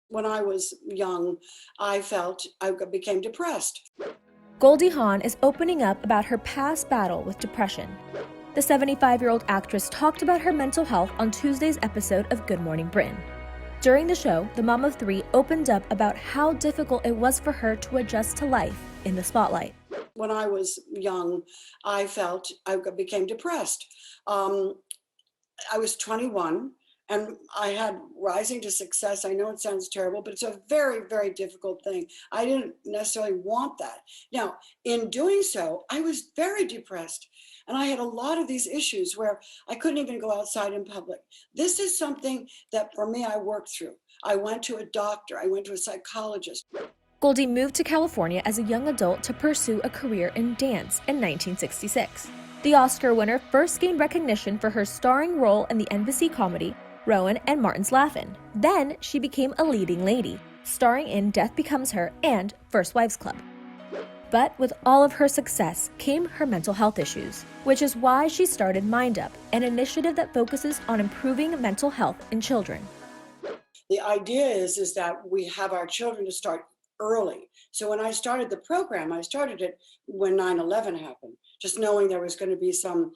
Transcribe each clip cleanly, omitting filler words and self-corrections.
When I was young, I felt I became depressed. Goldie Hawn is opening up about her past battle with depression. The 75-year-old actress talked about her mental health on Tuesday's episode of Good Morning Britain. During the show, the mom of three opened up about how difficult it was for her to adjust to life in the spotlight. When I was young, I felt I became depressed. I was 21 and I had rising to success. I know it sounds terrible, but it's a very, very difficult thing. I didn't necessarily want that. Now, in doing so, I was very depressed. And I had a lot of these issues where I couldn't even go outside in public. This is something that for me, I worked through. I went to a doctor, I went to a psychologist. Goldie moved to California as a young adult to pursue a career in dance in 1966. The Oscar winner first gained recognition for her starring role in the NBC comedy Rowan and Martin's Laugh-In. Then she became a leading lady, starring in Death Becomes Her and First Wives Club. But with all of her success came her mental health issues, which is why she started MindUp, an initiative that focuses on improving mental health in children. The idea is that we have our children to start early. So when I started the program, I started it when 9/11 happened, just knowing there was going to be some,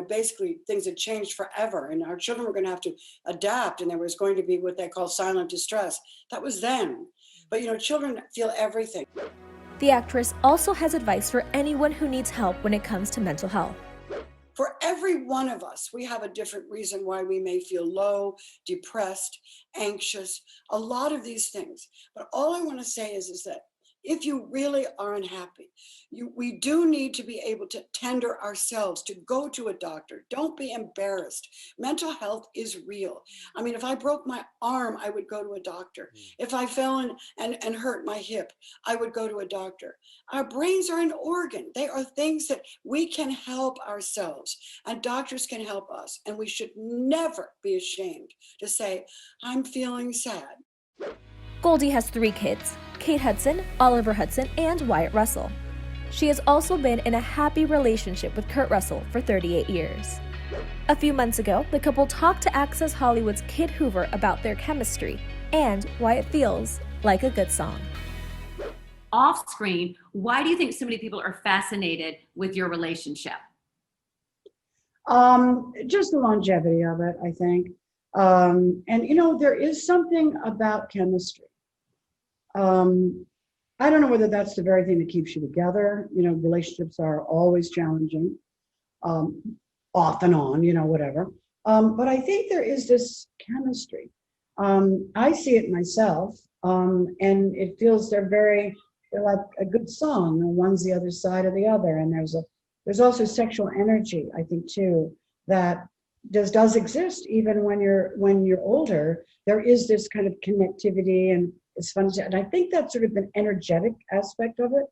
basically things had changed forever and our children were going to have to adapt and there was going to be what they call silent distress. That was then. But, children feel everything. The actress also has advice for anyone who needs help when it comes to mental health. For every one of us, we have a different reason why we may feel low, depressed, anxious, a lot of these things. But all I want to say is that if you really are unhappy, we do need to be able to tender ourselves, to go to a doctor. Don't be embarrassed. Mental health is real. I mean, if I broke my arm, I would go to a doctor. If I fell and hurt my hip, I would go to a doctor. Our brains are an organ. They are things that we can help ourselves, and doctors can help us. And we should never be ashamed to say, I'm feeling sad. Goldie has 3 kids, Kate Hudson, Oliver Hudson, and Wyatt Russell. She has also been in a happy relationship with Kurt Russell for 38 years. A few months ago, the couple talked to Access Hollywood's Kid Hoover about their chemistry and why it feels like a good song. Off screen, why do you think so many people are fascinated with your relationship? Just the longevity of it, I think. There is something about chemistry. I don't know whether that's the very thing that keeps you together. Relationships are always challenging, off and on, whatever. But I think there is this chemistry. I see it myself, and it feels they're like a good song. One's the other side of the other, and there's also sexual energy, I think, too, that does exist even when you're older. There is this kind of connectivity, and it's fun. And I think that's sort of an energetic aspect of it